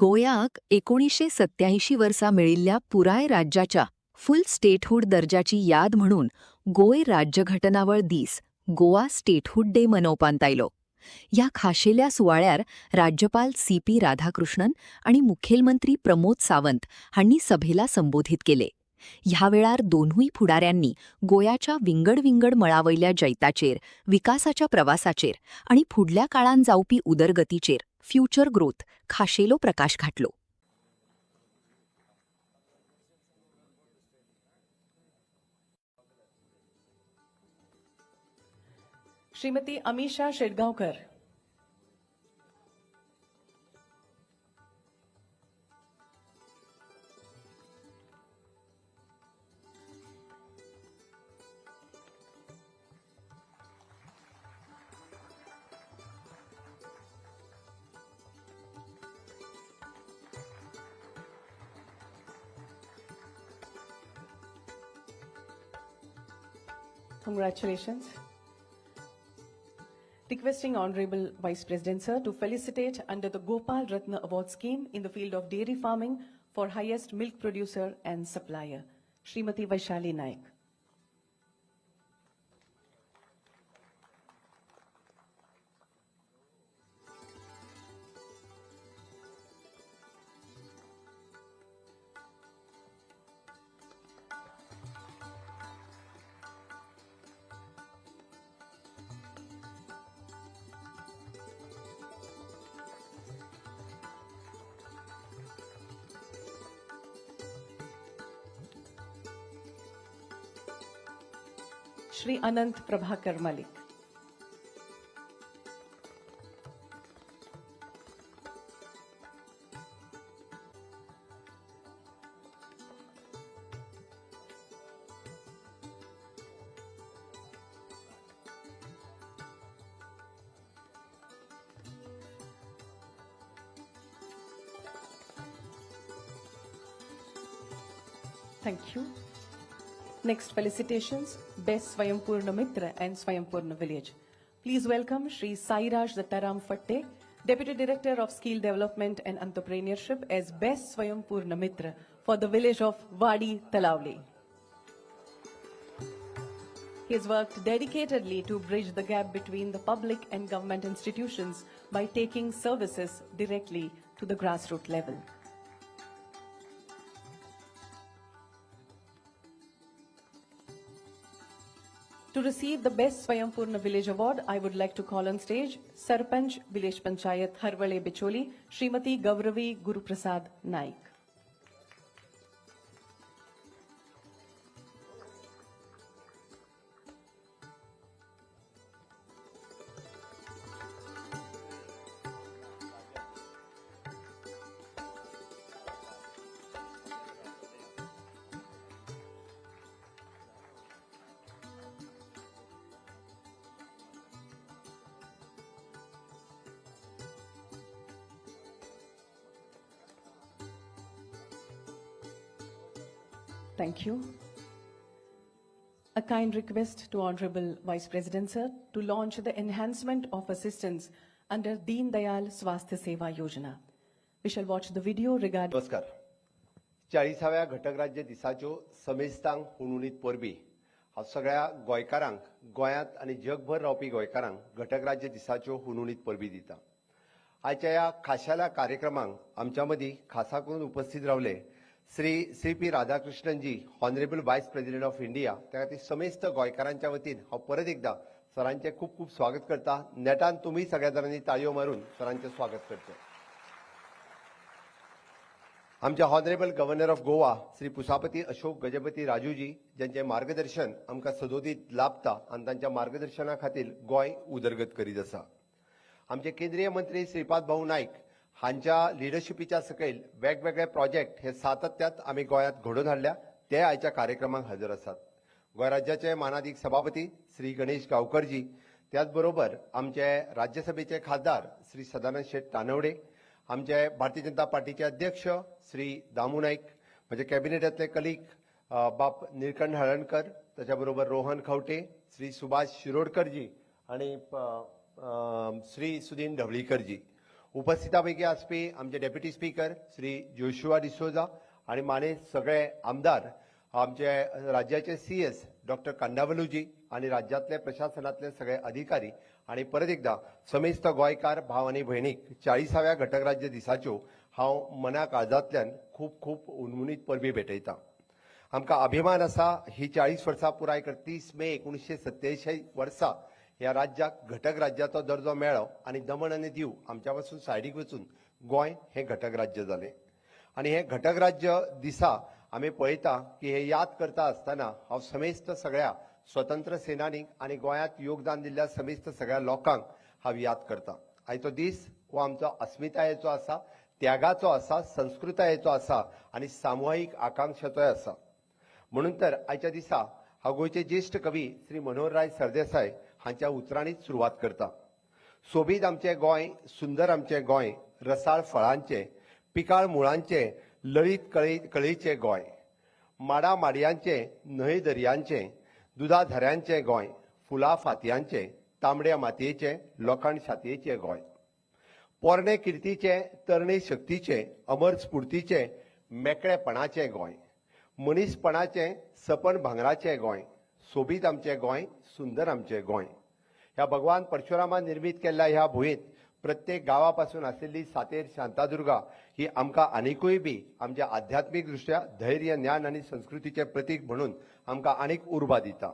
गोंयाक 1987 वर्सा मेळिल्ल्या पुराय राज्याच्या फुल स्टेटहूड दर्जाची याद म्हणून गोंय राज्यघटनावळ दीस गोवा स्टेटहूड डे मनोवपांत आयलो. ह्या खाशेल्या सुवाळ्यार राज्यपाल CP राधाकृष्णन आणि मुखेलमंत्री प्रमोद सावंत हांणी सभेला संबोधित केले. ह्या वेळार दोनूय फुडाऱ्यांनी गोंयाच्या विंगड मळावयल्या जैताचेर, विकासाच्या प्रवासाचेर आणि फुडल्या काळान जावपी उदरगतीचेर फ्युचर ग्रोथ खाशेलो प्रकाश घातलो. Shrimati Amisha Shetgaonkar. Congratulations. Requesting Honorable Vice President Sir to felicitate under the Gopal Ratna Award Scheme in the field of dairy farming for highest milk producer and supplier, Srimati Vaishali Naik. Shri Anant Prabhakar Malik. Thank you. Next felicitations, Best Swayampurna Mitra and Swayampurna Village. Please welcome Shri Sairaj Dattaram Fatte, Deputy Director of Skill Development and Entrepreneurship as Best Swayampurna Mitra for the village of Wadi Talavli. He has worked dedicatedly to bridge the gap between the public and government institutions by taking services directly to the grassroots level. To receive the Best Swayampurna Village Award, I would like to call on stage Sarpanch Village Panchayat Harwale Bicholi, Srimati Gauravi Guruprasad Naik. Thank you. A kind request to Honorable Vice President Sir to launch the enhancement of assistance under Deen Dayal Swasthya Seva Yojana. We shall watch the video regarding. नमस्कार. 40व्या घटक राज्य दिसाच्यो समेस्तांक हुनुनीत परबी हांव सगळ्या गोंयकारांक गोंयांत आनी जगभर रावपी गोंयकारांक घटक राज्य दिसाच्यो हुनुनीत परबी दिता. आयच्या ह्या खाशेल्या कार्यक्रमांक आमच्या मदीं खासा करून उपस्थित रावले Shri CP Radhakrishnan ji, honourable vice president of India. त्या खातीर समेस्त गोंयकारांच्या वतीन हांव परत एकदा सरांचे खूब खूब स्वागत करता. नेटान तुम्ही सगळ्या जाणांनी ताळयो मारून सरांचे स्वागत करचे. आमच्या honourable governor of Goa Shri Pusapati Ashok Gajapati Rajuji, ज्यांचे मार्गदर्शन आमकां सदोदीत लाभता आनी तांच्या मार्गदर्शना खातीर गोंय उदरगत करीत आसा. आमचे केंद्रीय मंत्री श्रीपाद भाऊ नाईक हांच्या लिडरशिपीच्या सकयल वेगवेगळे प्रोजेक्ट हे सातत्यात आमी गोंयांत घडोवन हाडल्या, ते आयच्या कार्यक्रमाक हजर आसात. गोंय राज्याचे मानाधीक सभापती श्री गणेश गांवकरजी, त्याच बरोबर आमचे राज्यसभेचे खासदार श्री सदानंद शेट तानवडे, आमचे भारतीय जनता पार्टीचे अध्यक्ष श्री दामू नाईक, म्हणजे कॅबिनेटातले कलीग बाप निळकंठ हळणकर, त्याच्याबरोबर रोहन खवटे, श्री सुभाष शिरोडकरजी आणि श्री सुदीन ढवळीकरजी. उपस्थितांपैकी आसपी आमचे deputy speaker Shri Joshua D'Souza आणि माने सगळे आमदार, आमचे राज्याचे सीएस डॉक्टर कांडावलूजी आणि राज्यातले प्रशासनातले सगळे अधिकारी आणि परत एकदा समेस्त गोंयकार भाव आणि भयणीक 40व्या घटक राज्य दिसाच्यो हांव मना काळजांतल्यान खूप खूप उणमणीत परबी भेटयतां. आमकां अभिमान आसा ही 40 वर्सां पुराय कर 30 मे 1987 वर्सा ह्या राज्याक घटक राज्याचो दर्जो मेळ्ळो आणि दमण आनी दीव आमच्या पासून सायडीक वचून गोंय हे घटक राज्य जालें. आणि हे घटक राज्य दिसा आमी पळयता की हे याद करता आसतना हांव समेस्त सगळ्या स्वतंत्र सेनानीक आणि गोंयांत योगदान दिल्ल्या समेस्त सगळ्या लोकांक हांव याद करतां. आयचो दीस हो आमचो अस्मितायेचो आसा, त्यागाचो आसा, संस्कृतायेचो आसा आणि सामुहीक आकांक्षाचोय आसा. म्हणून तर आयच्या दिसा हांव गोंयचे ज्येश्ठ कवी श्री मनोहरराय सरदेसाय हांच्या उतरांनीच सुरवात करता. सोबीत आमचें गोंय, सुंदर आमचें गोंय, रसाळ फळांचें, पिकाळ मुळांचें, लळीत कळीचें गोंय, माडा माडयांचें, न्हंय दर्यांचें, दुधा झऱ्यांचें गोंय, फुलां फातयांचें, तांबड्या मातयेचें, लोखंड छातयेचें गोंय, पोरणे किर्तीचें, तरणे शक्तीचें, अमर स्फूर्तीचें, मेकळेपणाचें गोंय, मनीसपणाचें, सपन भांगराचें गोंय, सोबीत आमचें गोंय, सुंदर आमचें गोंय. ह्या भगवान परशुरामान निर्मीत केल्ल्या ह्या भुंयेंत प्रत्येक गांवापासून आशिल्ली सातेर शांतादुर्गा ही आमकां आनिकूय बी आमच्या आध्यात्मीक दृश्ट्या धैर्य, ज्ञान आनी संस्कृतीचें प्रतीक म्हणून आमकां आनीक उर्बा दिता.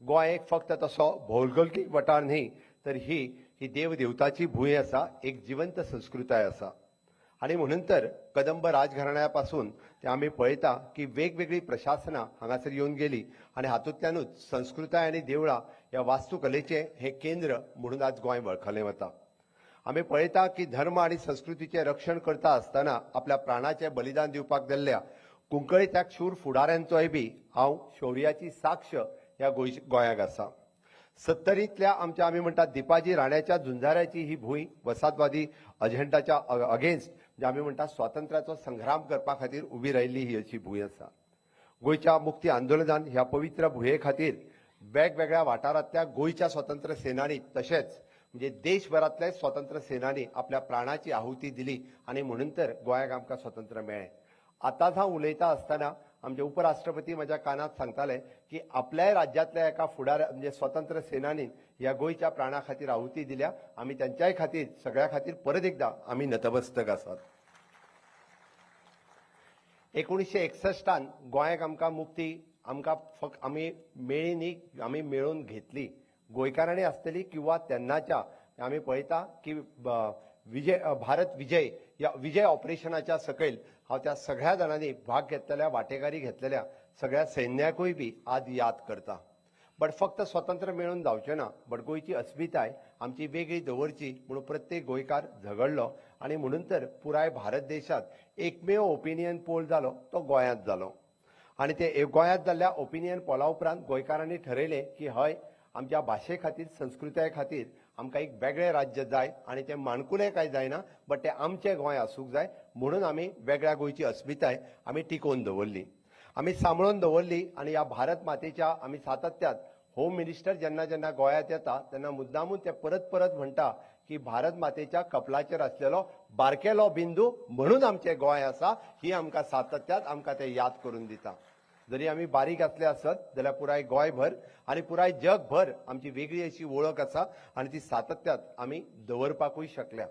गोंय एक फक्त तसो भौगोलीक वाठार न्ही, तर ही देवदेवताची भूंय आसा, एक जिवंत संस्कृताय आसा. आणि म्हणून तर कदंब राजघराण्यापासून ते आमी पळयता की वेगवेगळी प्रशासनां हांगासर येवन गेली आणि हातूंतल्यानूच संस्कृताय आनी देवळां ह्या वास्तुकलेचें हे केंद्र म्हणून आज गोंय वळखलें वता. आमी पळयता की धर्म आणि संस्कृतीचें रक्षण करता आसतना आपल्या प्राणाचें बलिदान दिवपाक गेल्ल्या कुंकळी त्या शूर फुडाऱ्यांचोय बी हांव शौर्याची साक्ष ह्या गोंयाक आसा. 70ंतल्या आमच्या आमी म्हणटात दिपाजी राण्याच्या झुंजाऱ्याची ही भूंय वसाहतवादी अजेंडाच्या अगेन्स्ट म्हणजे आमी म्हणटात स्वातंत्र्याचो संग्राम करपा खातीर उबी राहिल्ली ही अशी भूंय आसा. गोंयच्या मुक्ती आंदोलनान ह्या पवित्र भुंये खातीर वेगवेगळ्या वाठारांतल्या गोंयच्या स्वतंत्र सेनानी तशेंच म्हणजे देशभरांतले स्वतंत्र सेनानी आपल्या प्राणाची आहुती दिली आणि म्हणून तर गोंयाक आमकां स्वतंत्र मेळ्ळें. आतांच हांव उलयता आसतना आमचे उपराष्ट्रपती म्हज्या कानात सांगताले की आपल्याय राज्यातल्या एका फुडाऱ्या म्हणजे स्वतंत्र सेनानीन ह्या गोंयच्या प्राणा खातीर आहुती दिल्या. आमी त्यांच्याय खातीर सगळ्या खातीर परत एकदा आमी नतमस्तक आसात. 1961 गोंयाक आमकां मुक्ती आमकां फक्त आमी मेळ्ळी न्ही, आमी मेळून घेतली. गोंयकारांनी आसतली किंवा तेन्नाच्या आमी पळयता की भारत विजय या विजय ऑपरेशनाच्या सकयल हांव त्या सगळ्या जाणांनी भाग घेतलेल्या, वांटेकारी घेतलेल्या सगळ्या सैन्याकूय बी आज याद करता. बट फक्त स्वतंत्र मेळून जावचें ना, बट गोंयची अस्मिताय आमची वेगळी दवरची म्हणून प्रत्येक गोंयकार झगडलो आणि म्हणून तर पुराय भारत देशात एकमेव ओपिनियन पोल जालो तो गोंयांत जालो. आणि ते गोंयांत जाल्ल्या ओपिनियन पोला उपरांत गोंयकारांनी ठरयलें की हय आमच्या भाशे खातीर, संस्कृताये खातीर आमकां एक वेगळें राज्य जाय आणि ते माणकुलें कांय जायना, बट तें आमचें गोंय आसूंक जाय. म्हणून आमी वेगळ्या गोंयची अस्मिताय आमी टिकोवन दवरली, आमी सांबाळून दवरली. आणि ह्या भारत मातेच्या आमी सातत्यात होम मिनिस्टर जेन्ना जेन्ना गोंयांत येता तेन्ना मुद्दामून ते परत परत म्हणटा की भारत मातेच्या कपलाचेर आसलेलो बारकेलो बिंदू म्हणून आमचें गोंय आसा. ही आमकां सातत्यात आमकां ते याद करून दिता. जरी आमी बारीक आसले आसत जाल्यार पुराय गोंयभर आणि पुराय जगभर आमची वेगळी अशी वळख आसा आणि ती सातत्यात आमी दवरपाकूय शकल्या.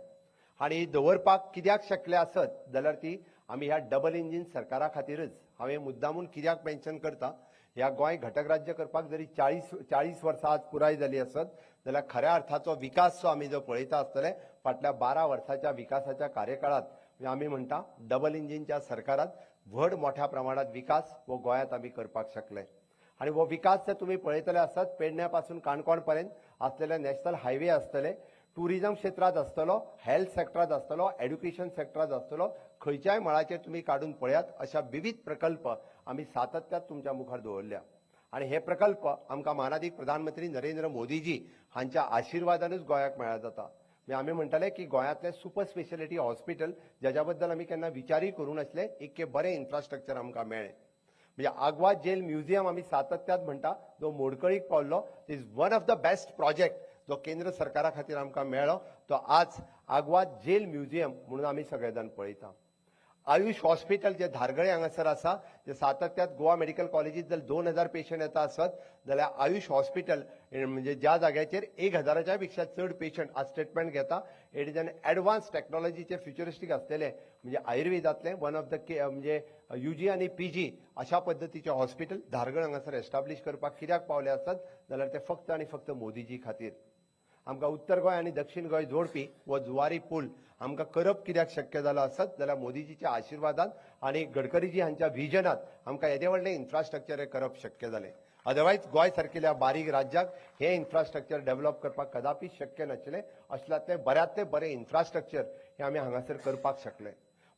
आणि ही दवरपाक कित्याक शकले आसत जाल्यार ती आमी ह्या डबल इंजिन सरकारा खातीरच. हांवें मुद्दामून कित्याक मेन्शन करता, ह्या गोंय घटक राज्य करपाक जरी 40 वर्सां आज पुराय जाली आसत जाल्यार खऱ्या अर्थाचो विकास जो आमी जो पळयता आसतले फाटल्या 12 वर्साच्या विकासाच्या कार्यकाळात आमी म्हणटा डबल इंजिनच्या सरकारात व्हड मोठ्या प्रमाणात विकास वो गोंयांत आमी करपाक शकले. आणि वो विकास जे तुम्ही पळयतले आसात पेडण्या पासून काणकोण पर्यंत असलेले नॅशनल हायवे आसतले, टुरिझम क्षेत्रात आसतलो, हेल्थ सेक्टरात आसतलो, एड्युकेशन सेक्टरात आसतलो, खंयच्याय मळाचेर तुम्ही काढून पळयात अशा विविध प्रकल्प आमी सातत्यात तुमच्या मुखार दवरल्या. आणि हे प्रकल्प आमकां मानाधीक प्रधानमंत्री नरेंद्र मोदीजी हांच्या आशिर्वादानूच गोंयाक मेळ्ळा जाता. आमी म्हणटाले की गोंयांतले सुपर स्पेशालिटी हॉस्पिटल ज्याच्या बद्दल आमी केन्ना विचारूय करूं नासले, इतके बरें इन्फ्रास्ट्रक्चर आमकां मेळ्ळें. म्हणजे आग्वाद जेल म्युझियम आमी सातत्यात म्हणटा जो मोडकळीक पावल्लो is one of the best project जो केंद्र सरकारा खातीर आमकां मेळ्ळो. तो आज आग्वाद जेल म्युझियम म्हणून आमी सगळे जाण पळयता. आयुष हॉस्पिटल जे धारगळे हांगासर आसा, जे सातत्यात गोवा मेडिकल कॉलेजीत जर 2000 पेशंट येता आसत जाल्यार आयुष हॉस्पिटल म्हणजे ज्या जाग्याचेर 1000च्या पेक्षा चड पेशंट आज ट्रिटमेंट घेता, इट इज एन एडवान्स टेक्नॉलॉजीचे फ्युचरिस्टीक असलेले म्हणजे आयुर्वेदातले वन ऑफ द म्हणजे UG आनी PG अशा पद्दतीचे हॉस्पिटल धारगळ हांगासर एस्टाब्लिश करपाक कित्याक पावले आसत जाल्यार ते फक्त आनी फक्त मोदीजी खातीर. आमकां उत्तर गोंय आनी दक्षिण गोंय जोडपी वो जुवारी पूल आमकां करप कित्याक शक्य जालो आसत जाल्यार मोदीजीच्या आशिर्वादान आनी गडकरीजी हांच्या व्हिजनात आमकां येदे व्हडलें इन्फ्रास्ट्रक्चर करप शक्य जालें. अदरवायज गोंय सारकिल्या बारीक राज्याक हे इन्फ्रास्ट्रक्चर डेव्हलप करपाक कदापि शक्य नाशिल्लें. असल्यातले बऱ्यांतले बरें इन्फ्रास्ट्रक्चर हे आमी हांगासर करपाक शकले.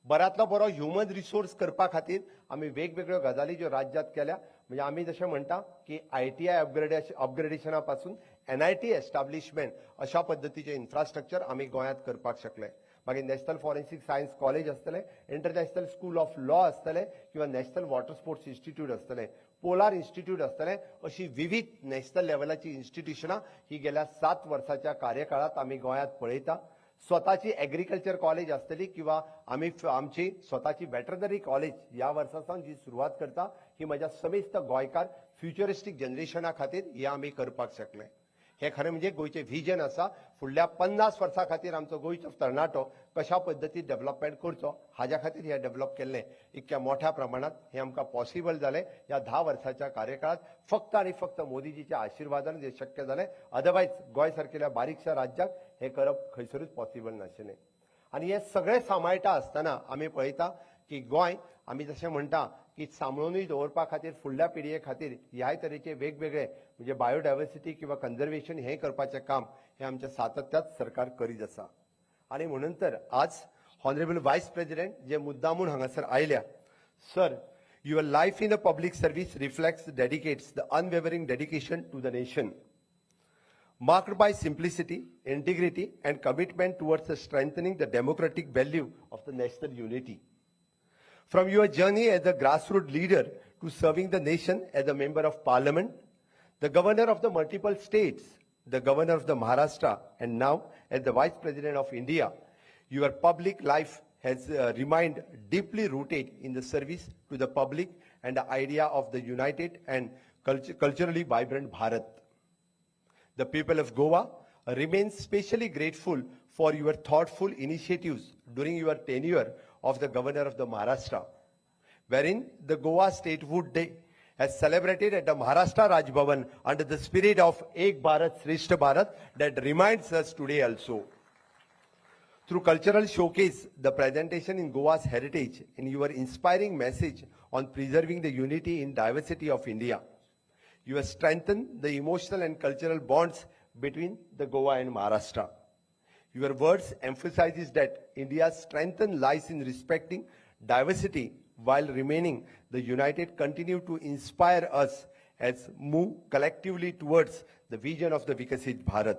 बऱ्यांतलो बरो ह्युमन रिसोर्स करपा खातीर आमी वेगवेगळ्यो गजाली ज्यो राज्यांत केल्या म्हणजे आमी जशें म्हणटा की ITI अपग्रेडेशना पासून NIT एस्टाब्लिशमेंट अशा पद्दतीचे इन्फ्रास्ट्रक्चर आमी गोंयांत करपाक शकले. मागीर नॅशनल फॉरेन्सिक सायन्स कॉलेज आसतलें, इंटरनॅशनल स्कूल ऑफ लॉ आसतलें किंवा नॅशनल वॉटर स्पोर्ट्स इन्स्टिट्यूट आसतलें, पोलार इन्स्टिट्यूट आसतलें, अशी विविध नॅशनल लेव्हलाची इन्स्टिट्यूशनां ही गेल्या 7 वर्साच्या कार्यकाळात आमी गोंयांत पळयता. स्वताची एग्रीकल्चर कॉलेज आसतली किंवा आमी आमची स्वताची वेटरनरी कॉलेज ह्या वर्सासान जी सुरवात करता ही म्हज्या समेस्त गोंयकार फ्युचरिस्टीक जनरेशना खातीर हे आमी करपाक शकले. हे खरें म्हणजे गोंयचें व्हिजन आसा. फुडल्या 50 वर्सां खातीर आमचो गोंयचो तरणाटो कशा पद्दतीन डेव्हलपमेंट करचो हाज्या खातीर हे डेव्हलप केल्लें इतक्या मोठ्या प्रमाणात हे आमकां पॉसिबल जालें. ह्या 10 वर्साच्या कार्यकाळात फक्त आनी फक्त मोदीजीच्या आशिर्वादान हे शक्य जालें. अदरवायज गोंय सारकिल्या बारीकशा राज्याक हे करप खंयसरूच पॉसिबल नाशिल्लें. आनी हे सगळें सांबाळटा आसतना आमी पळयता की गोंय आमी जशें म्हणटा की सांबाळूनय दवरपा खातीर फुडल्या पिळये खातीर ह्याय तरेचे वेगवेगळे म्हणजे बायोडायवर्सिटी किंवा कन्झर्वेशन हें करपाचें काम हे आमच्या सातत्यात सरकार करीत आसा. आनी म्हणून तर आज हॉनरेबल वायस प्रेसिडेंट जे मुद्दामून हांगासर आयल्या, sir, your life in a public service reflects dedicates the unwavering dedication to the nation, marked by simplicity, integrity, and commitment towards strengthening the democratic value of the national unity. From your journey as a grassroots leader to serving the nation as a member of parliament, the governor of the multiple states, the governor of the Maharashtra, and now as the vice president of India, your public life has remained deeply rooted in the service to the public and the idea of the united and culturally vibrant Bharat. The people of Goa remain specially grateful for your thoughtful initiatives during your tenure of the governor of the Maharashtra, wherein the Goa Statehood Day has celebrated at the Maharashtra Raj Bhavan under the spirit of Ek Bharat Shrestha Bharat that reminds us today also. Through cultural showcase, the presentation in Goa's heritage and your inspiring message on preserving the unity in diversity of India, you have strengthened the emotional and cultural bonds between the Goa and Maharashtra. Your words emphasizes that India's strength lies in respecting diversity while remaining the united, continue to inspire us as move collectively towards the vision of the Vikasit Bharat.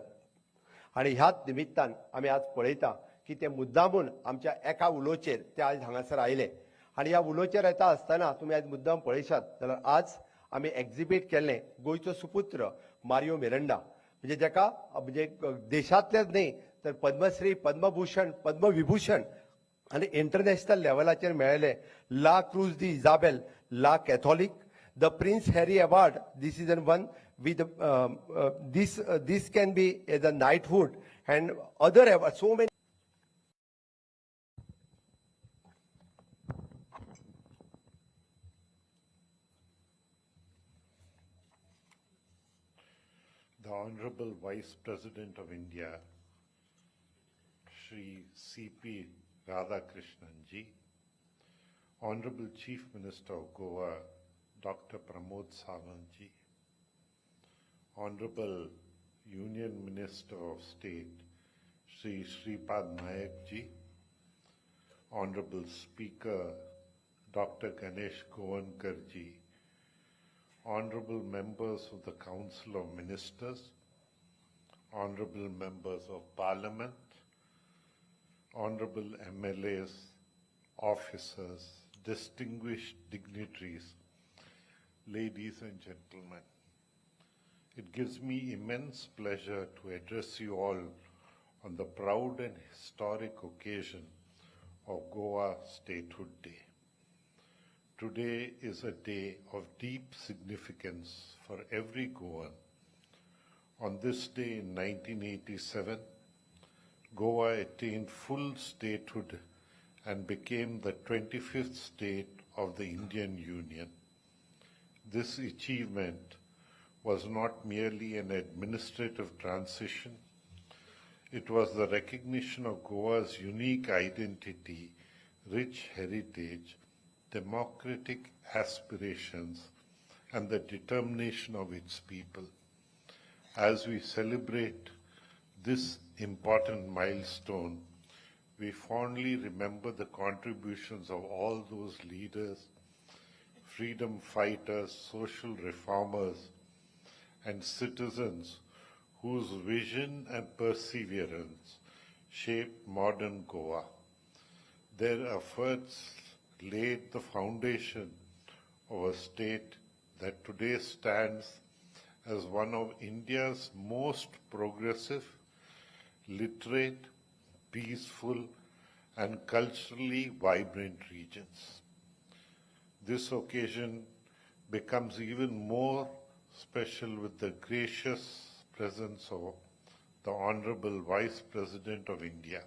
आणि ह्याच निमित्तान आमी आज पळयता की ते मुद्दामून आमच्या एका उलोचेर ते आज हांगासर आयले. आणि ह्या उलोचेर येता आसतना तुमी आज मुद्दाम पळयशात जाल्यार आज आमी एक्झिबीट केल्लें गोंयचो सुपुत्र मारियो मिरांडा, म्हणजे जेका म्हणजे देशांतलेच न्ही तर पद्मश्री, पद्मभूषण, पद्मविभूषण आनी इंटरनॅशनल लेवलाचेर मेळ्ळेले la Cruz de Isabel, la Catholic, the Prince Harry award. This is one with this can be as a knighthood and other so many. The Honorable Vice President of India, Shri C.P. Radhakrishnan ji, Honorable Chief Minister of Goa, Dr. Pramod Sawant ji, Honorable Union Minister of State, Shri Shripad Nayak ji, Honorable Speaker, Dr. Ganesh Govankar ji, Honorable Members of the Council of Ministers, Honorable Members of Parliament, Honorable MLAs, officers, distinguished dignitaries, ladies and gentlemen. It gives me immense pleasure to address you all on the proud and historic occasion of Goa Statehood Day. Today is a day of deep significance for every Goan. On this day in 1987, Goa attained full statehood and became the 25th state of the Indian Union. This achievement was not merely an administrative transition, it was the recognition of Goa's unique identity, rich heritage, democratic aspirations, and the determination of its people. As we celebrate this important milestone, we fondly remember the contributions of all those leaders, freedom fighters, social reformers, and citizens whose vision and perseverance shaped modern Goa. Their efforts laid the foundation of a state that today stands as one of India's most progressive, literate, peaceful, and culturally vibrant regions. This occasion becomes even more special with the gracious presence of the Honorable Vice President of India.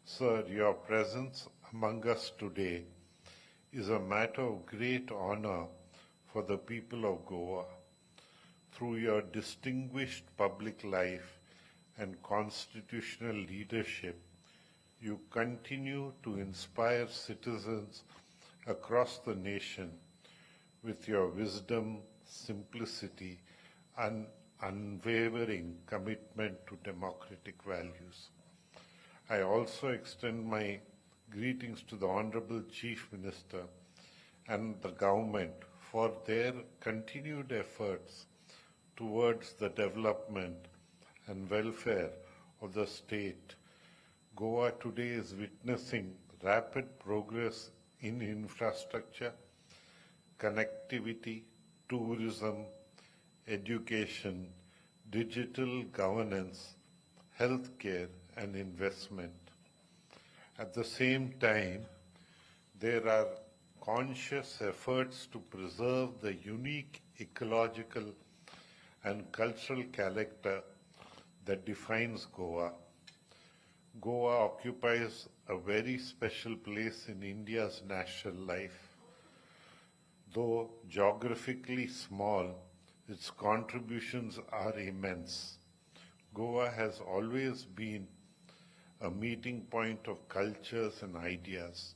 Sir, your presence among us today is a matter of great honor for the people of Goa. Through your distinguished public life and constitutional leadership, you continue to inspire citizens across the nation with your wisdom, simplicity, and unwavering commitment to democratic values. I also extend my greetings to the Honorable Chief Minister and the government for their continued efforts towards the development and welfare of the state. Goa today is witnessing rapid progress in infrastructure, connectivity, tourism, education, digital governance, healthcare, and investment. At the same time, there are conscious efforts to preserve the unique ecological and cultural character that defines Goa. Goa occupies a very special place in India's national life. Though geographically small, its contributions are immense. Goa has always been a meeting point of cultures and ideas,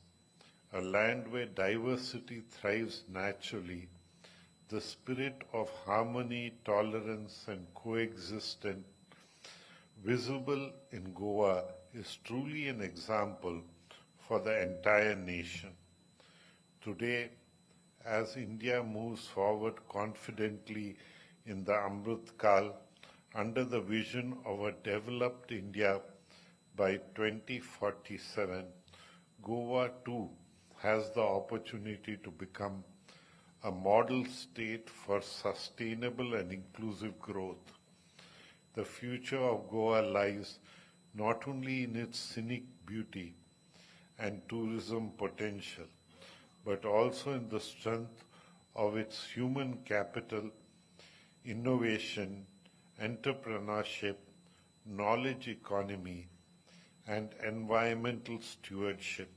a land where diversity thrives naturally. The spirit of harmony, tolerance, and coexistence visible in Goa is truly an example for the entire nation. Today, as India moves forward confidently in the Amrit Kal under the vision of a developed India by 2047, Goa too has the opportunity to become a model state for sustainable and inclusive growth. The future of Goa lies not only in its scenic beauty and tourism potential, but also in the strength of its human capital, innovation, entrepreneurship, knowledge economy, and environmental stewardship.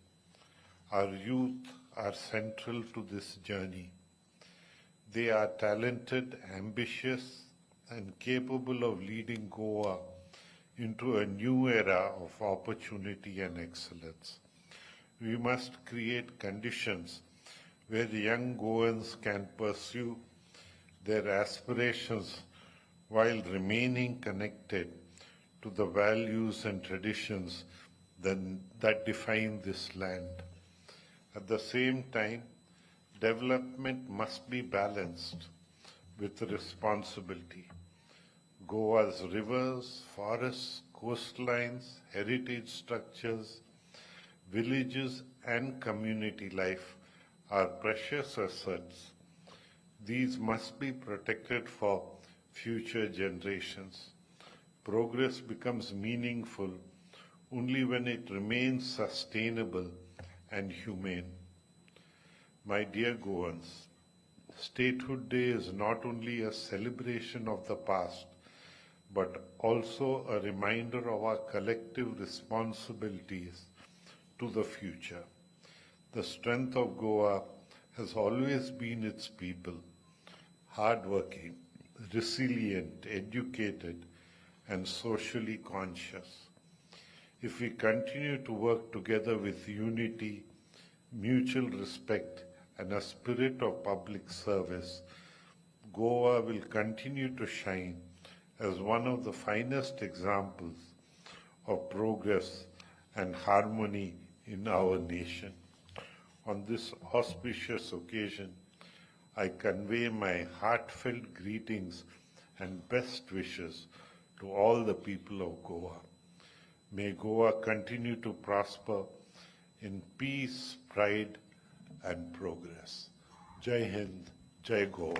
Our youth are central to this journey. They are talented, ambitious, and capable of leading Goa into a new era of opportunity and excellence. We must create conditions where the young Goans can pursue their aspirations while remaining connected to the values and traditions that define this land. At the same time, development must be balanced with responsibility. Goa's rivers, forests, coastlines, heritage structures, villages, and community life are precious assets. These must be protected for future generations. Progress becomes meaningful only when it remains sustainable and humane. My dear Goans, Statehood Day is not only a celebration of the past, but also a reminder of our collective responsibilities to the future. The strength of Goa has always been its people, hardworking, resilient, educated, and socially conscious. If we continue to work together with unity, mutual respect, and a spirit of public service, Goa will continue to shine as one of the finest examples of progress and harmony in our nation. On this auspicious occasion, I convey my heartfelt greetings and best wishes to all the people of Goa. May Goa continue to prosper in peace, pride, and progress. Jai Hind, Jai Goa.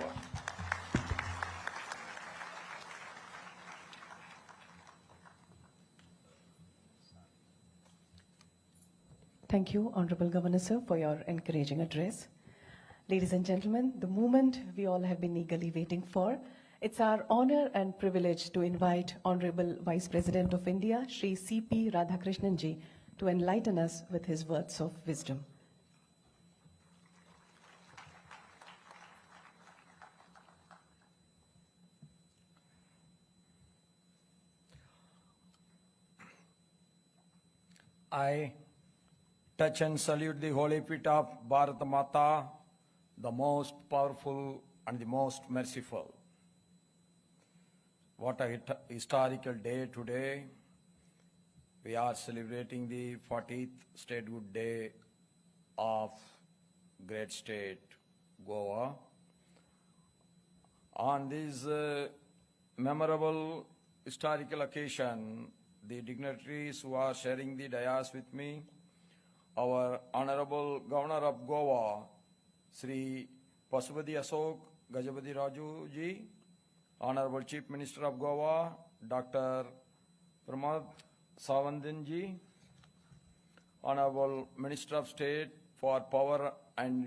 Thank you, Honorable Governor Sir, for your encouraging address. Ladies and gentlemen, the moment we all have been eagerly waiting for, it's our honor and privilege to invite Honorable Vice President of India, Shri C.P. Radhakrishnan ji, to enlighten us with his words of wisdom. I touch and salute the holy feet of Bharat Mata, the most powerful and the most merciful. What a historical day today. We are celebrating the 40th Statehood Day of great state Goa. On this memorable historical occasion, the dignitaries who are sharing the dais with me, our Honorable Governor of Goa, Sri Pasupati Ashok Gajapati Raju ji, Honorable Chief Minister of Goa, Dr. Pramod Sawant ji, Honorable Minister of State for Power and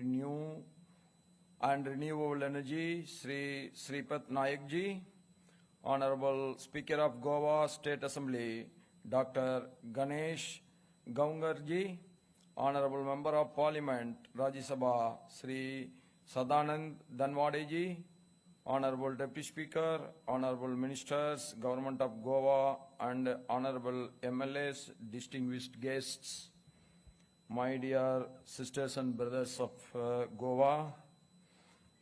Renewable Energy, Sri Sripat Nayak ji, Honorable Speaker of Goa State Assembly, Dr. Ganesh Gaungar ji, Honorable Member of Parliament, Rajya Sabha, Sri Sadanand Danwade ji, Honorable Deputy Speaker, Honorable Ministers, Government of Goa, and Honorable MLAs, distinguished guests, my dear sisters and brothers of Goa,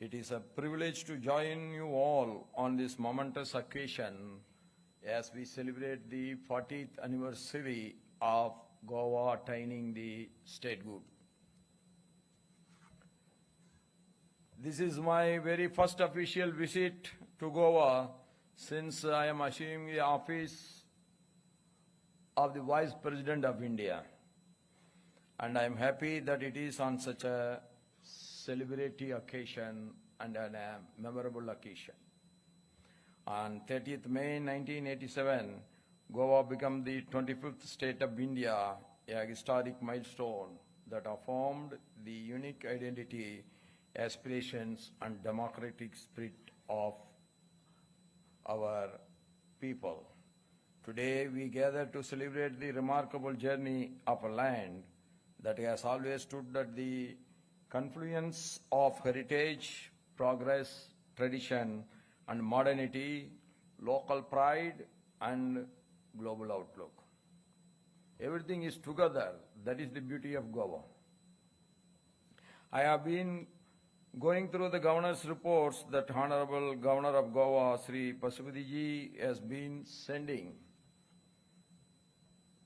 it is a privilege to join you all on this momentous occasion as we celebrate the 40th anniversary of Goa attaining the statehood. This is my very first official visit to Goa since I am assuming the office of the Vice President of India. And I am happy that it is on such a celebratory occasion and a memorable occasion. On 30th May 1987, Goa became the 25th state of India, a historic milestone that affirmed the unique identity, aspirations, and democratic spirit of our people. Today, we gather to celebrate the remarkable journey of a land that has always stood at the confluence of heritage, progress, tradition, and modernity, local pride, and global outlook. Everything is together. That is the beauty of Goa. I have been going through the governor's reports that Honorable Governor of Goa, Sri Pasupati ji, has been sending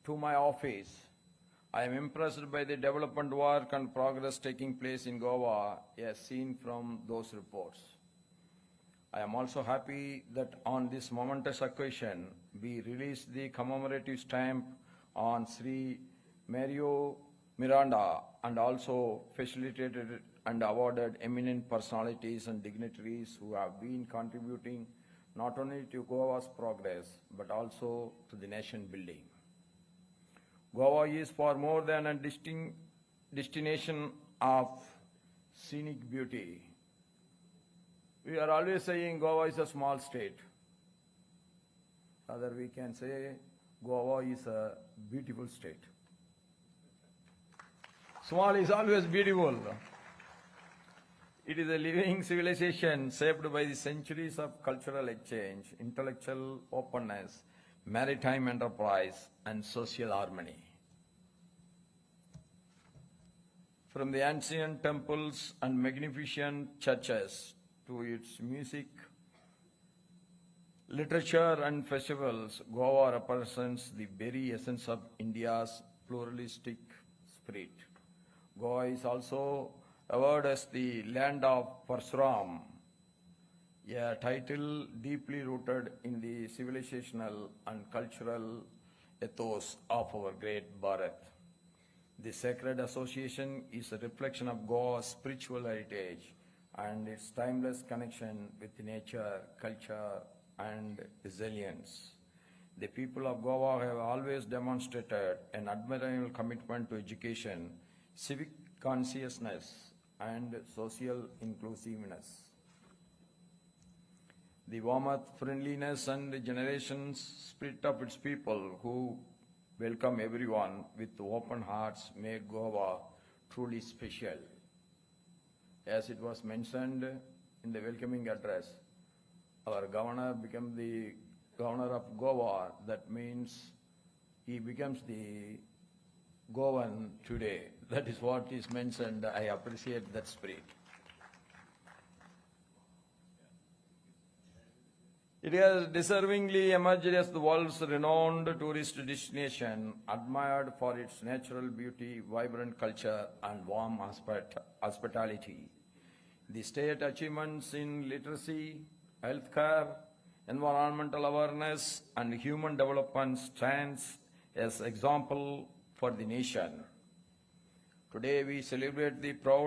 to my office. I am impressed by the development work and progress taking place in Goa as seen from those reports. I am also happy that on this momentous occasion, we released the commemorative stamp on Sri Mario Miranda and also facilitated and awarded eminent personalities and dignitaries who have been contributing not only to Goa's progress, but also to the nation building. Goa is far more than a destination of scenic beauty. We are always saying Goa is a small state. Rather, we can say Goa is a beautiful state. Small is always beautiful. It is a living civilization shaped by the centuries of cultural exchange, intellectual openness, maritime enterprise, and social harmony. From the ancient temples and magnificent churches to its music, literature, and festivals, Goa represents the very essence of India's pluralistic spirit. Goa is also averred as the land of Parsuram, a title deeply rooted in the civilizational and cultural ethos of our great Bharat. The sacred association is a reflection of Goa's spiritual heritage and its timeless connection with nature, culture, and resilience. The people of Goa have always demonstrated an admirable commitment to education, civic consciousness, and social inclusiveness. The warmth, friendliness, and generations spirit of its people who welcome everyone with open hearts make Goa truly special. As it was mentioned in the welcoming address, our governor became the governor of Goa. That means he becomes the Goan today. That is what is mentioned. I appreciate that spirit. It has deservingly emerged as the world's renowned tourist destination, admired for its natural beauty, vibrant culture, and warm hospitality. The state achievements in literacy, healthcare, environmental awareness, and human development stands as example for the nation. Today we celebrate the proud